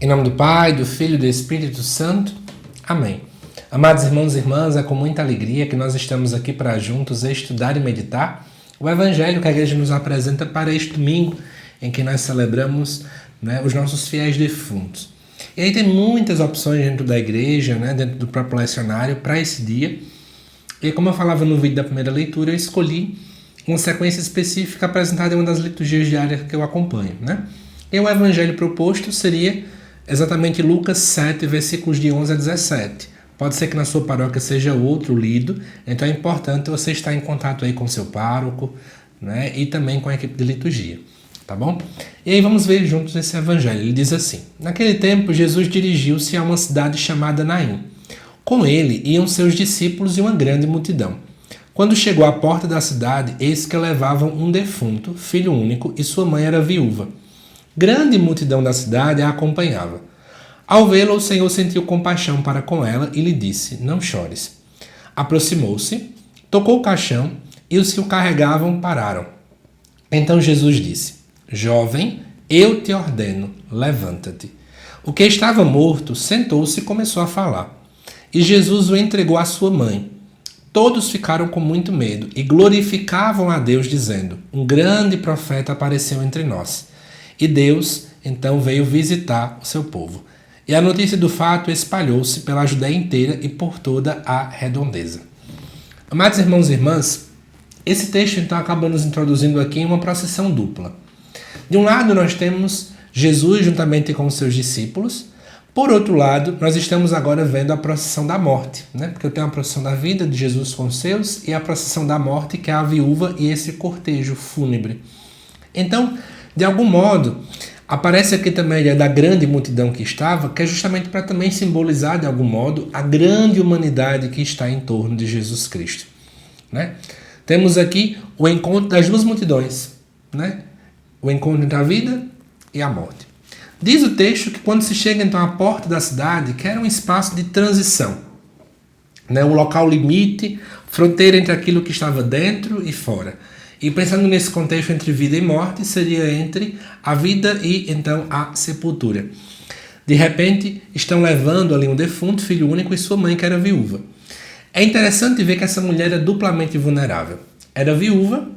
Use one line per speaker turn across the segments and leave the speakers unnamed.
Em nome do Pai, do Filho e do Espírito Santo. Amém. Amados irmãos e irmãs, é com muita alegria que nós estamos aqui para juntos estudar e meditar o Evangelho que a Igreja nos apresenta para este domingo, em que nós celebramos os nossos fiéis defuntos. E aí tem muitas opções dentro da Igreja, dentro do próprio lecionário, para esse dia. E como eu falava no vídeo da primeira leitura, eu escolhi uma sequência específica apresentada em uma das liturgias diárias que eu acompanho. E o Evangelho proposto seria exatamente Lucas 7, versículos de 11 a 17. Pode ser que na sua paróquia seja outro lido, então é importante você estar em contato aí com o seu pároco, e também com a equipe de liturgia, tá bom? E aí vamos ver juntos esse evangelho. Ele diz assim: naquele tempo, Jesus dirigiu-se a uma cidade chamada Naim. Com ele iam seus discípulos e uma grande multidão. Quando chegou à porta da cidade, eis que levavam um defunto, filho único, e sua mãe era viúva. Grande multidão da cidade a acompanhava. Ao vê-la, o Senhor sentiu compaixão para com ela e lhe disse: não chores. Aproximou-se, tocou o caixão e os que o carregavam pararam. Então Jesus disse: jovem, eu te ordeno, levanta-te. O que estava morto sentou-se e começou a falar. E Jesus o entregou à sua mãe. Todos ficaram com muito medo e glorificavam a Deus, dizendo: um grande profeta apareceu entre nós. E Deus, então, veio visitar o seu povo. E a notícia do fato espalhou-se pela Judéia inteira e por toda a redondeza. Amados irmãos e irmãs, esse texto, então, acaba nos introduzindo aqui em uma procissão dupla. De um lado, nós temos Jesus juntamente com os seus discípulos. Por outro lado, nós estamos agora vendo a procissão da morte, porque eu tenho a procissão da vida de Jesus com os seus e a procissão da morte, que é a viúva e esse cortejo fúnebre. Então, de algum modo, aparece aqui também a ideia da grande multidão que estava, que é justamente para também simbolizar, de algum modo, a grande humanidade que está em torno de Jesus Cristo. Temos aqui o encontro das duas multidões, o encontro entre a vida e a morte. Diz o texto que quando se chega então à porta da cidade, que era um espaço de transição, um local limite, fronteira entre aquilo que estava dentro e fora. E pensando nesse contexto entre vida e morte, seria entre a vida e então a sepultura. De repente, estão levando ali um defunto, filho único, e sua mãe, que era viúva. É interessante ver que essa mulher é duplamente vulnerável. Era viúva,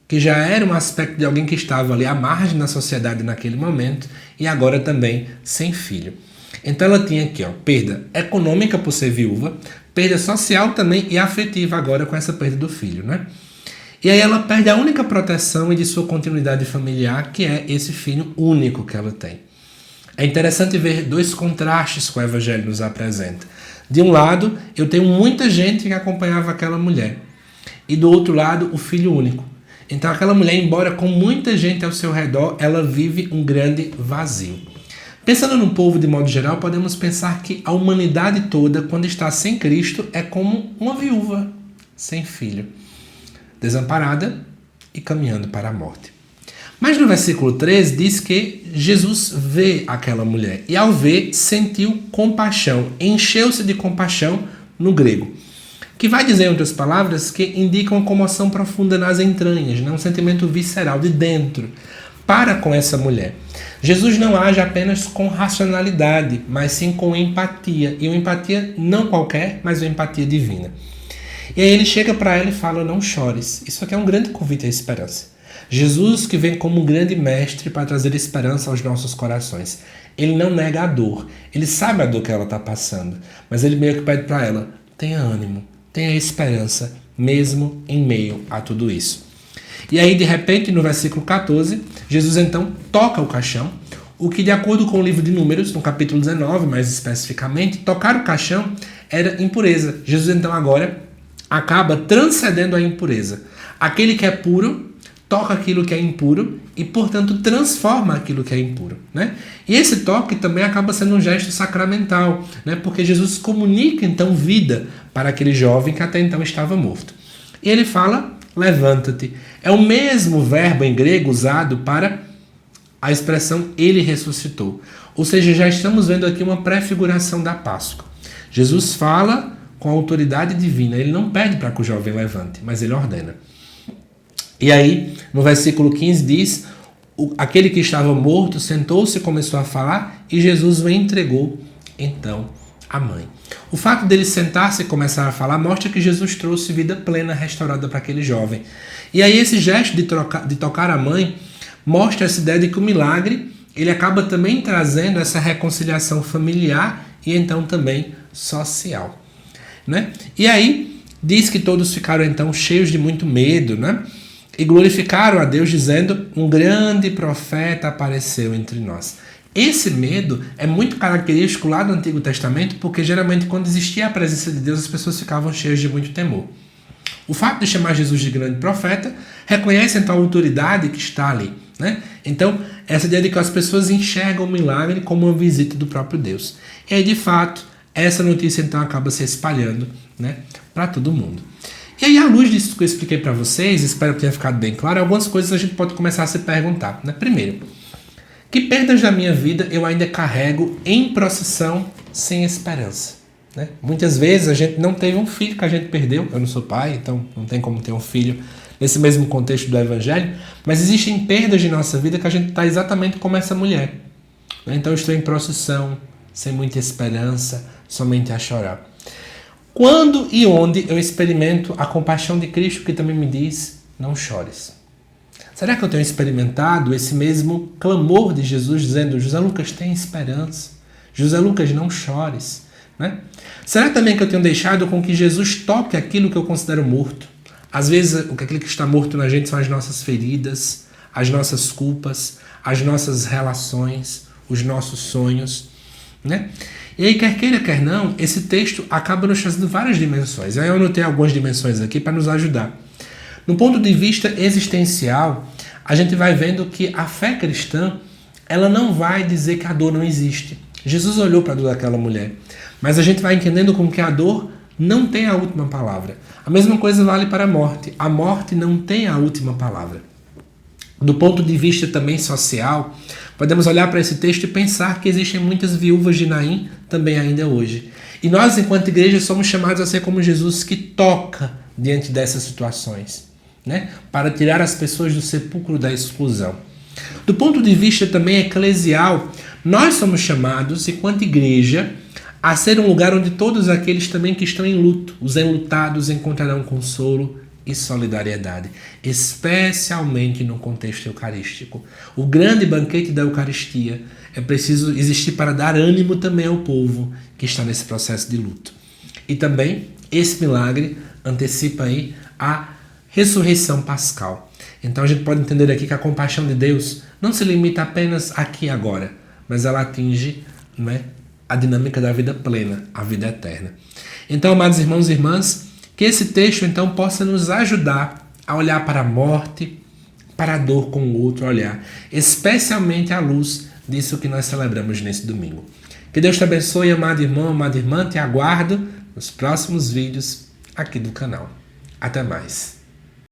que já era um aspecto de alguém que estava ali à margem da sociedade naquele momento, e agora também sem filho. Então ela tinha aqui, perda econômica por ser viúva, perda social também e afetiva agora com essa perda do filho, E aí ela perde a única proteção e de sua continuidade familiar, que é esse filho único que ela tem. É interessante ver dois contrastes que o Evangelho nos apresenta. De um lado, eu tenho muita gente que acompanhava aquela mulher. E do outro lado, o filho único. Então aquela mulher, embora com muita gente ao seu redor, ela vive um grande vazio. Pensando no povo de modo geral, podemos pensar que a humanidade toda, quando está sem Cristo, é como uma viúva sem filho, desamparada e caminhando para a morte. Mas no versículo 13 diz que Jesus vê aquela mulher e ao ver sentiu compaixão, encheu-se de compaixão no grego, que vai dizer, em outras palavras, que indica uma comoção profunda nas entranhas, um sentimento visceral de dentro para com essa mulher. Jesus não age apenas com racionalidade, mas sim com empatia, e uma empatia não qualquer, mas uma empatia divina. E aí ele chega para ela e fala: não chores. Isso aqui é um grande convite à esperança. Jesus, que vem como um grande mestre para trazer esperança aos nossos corações. Ele não nega a dor. Ele sabe a dor que ela está passando. Mas ele meio que pede para ela: tenha ânimo, tenha esperança, mesmo em meio a tudo isso. E aí, de repente, no versículo 14, Jesus então toca o caixão, o que, de acordo com o livro de Números, no capítulo 19, mais especificamente, tocar o caixão era impureza. Jesus então agora acaba transcendendo a impureza. Aquele que é puro toca aquilo que é impuro e, portanto, transforma aquilo que é impuro. E esse toque também acaba sendo um gesto sacramental, porque Jesus comunica, então, vida para aquele jovem que até então estava morto. E ele fala: levanta-te. É o mesmo verbo em grego usado para a expressão ele ressuscitou. Ou seja, já estamos vendo aqui uma prefiguração da Páscoa. Jesus fala com a autoridade divina. Ele não pede para que o jovem levante, mas ele ordena. E aí, no versículo 15 diz: aquele que estava morto sentou-se e começou a falar e Jesus o entregou então à mãe. O fato dele sentar-se e começar a falar mostra que Jesus trouxe vida plena, restaurada para aquele jovem. E aí esse gesto de tocar a mãe mostra essa ideia de que o milagre ele acaba também trazendo essa reconciliação familiar e então também social, né? E aí diz que todos ficaram então cheios de muito medo, né? E glorificaram a Deus dizendo: um grande profeta apareceu entre nós. Esse medo é muito característico lá do Antigo Testamento, porque geralmente quando existia a presença de Deus as pessoas ficavam cheias de muito temor. O fato de chamar Jesus de grande profeta reconhece então a autoridade que está ali, né? Então, essa ideia de que as pessoas enxergam o milagre como uma visita do próprio Deus. E aí, de fato, essa notícia então acaba se espalhando, né, para todo mundo. E aí, à luz disso que eu expliquei para vocês, espero que tenha ficado bem claro, algumas coisas a gente pode começar a se perguntar, né? Primeiro, que perdas da minha vida eu ainda carrego em procissão sem esperança? Né? Muitas vezes a gente não teve um filho que a gente perdeu. Eu não sou pai, então não tem como ter um filho nesse mesmo contexto do Evangelho, mas existem perdas de nossa vida que a gente está exatamente como essa mulher. Então eu estou em procissão, sem muita esperança, somente a chorar. Quando e onde eu experimento a compaixão de Cristo que também me diz: não chores? Será que eu tenho experimentado esse mesmo clamor de Jesus dizendo: José Lucas, tem esperança. José Lucas, não chores. Né? Será também que eu tenho deixado com que Jesus toque aquilo que eu considero morto? Às vezes, aquilo que está morto na gente são as nossas feridas, as nossas culpas, as nossas relações, os nossos sonhos. Né? E aí, quer queira, quer não, esse texto acaba nos trazendo várias dimensões. Aí eu anotei algumas dimensões aqui para nos ajudar. No ponto de vista existencial, a gente vai vendo que a fé cristã, ela não vai dizer que a dor não existe. Jesus olhou para a dor daquela mulher, mas a gente vai entendendo como que a dor não tem a última palavra. A mesma coisa vale para a morte. A morte não tem a última palavra. Do ponto de vista também social, podemos olhar para esse texto e pensar que existem muitas viúvas de Naim também ainda hoje. E nós, enquanto igreja, somos chamados a ser como Jesus, que toca diante dessas situações, né? Para tirar as pessoas do sepulcro da exclusão. Do ponto de vista também eclesial, nós somos chamados, enquanto igreja, a ser um lugar onde todos aqueles também que estão em luto, os enlutados, encontrarão consolo e solidariedade, especialmente no contexto eucarístico. O grande banquete da Eucaristia é preciso existir para dar ânimo também ao povo que está nesse processo de luto. E também esse milagre antecipa aí a ressurreição pascal. Então a gente pode entender aqui que a compaixão de Deus não se limita apenas aqui e agora, mas ela atinge, né, a dinâmica da vida plena, a vida eterna. Então, amados irmãos e irmãs, que esse texto então possa nos ajudar a olhar para a morte, para a dor com o outro olhar, especialmente à luz disso que nós celebramos nesse domingo. Que Deus te abençoe, amado irmão, amada irmã, te aguardo nos próximos vídeos aqui do canal. Até mais.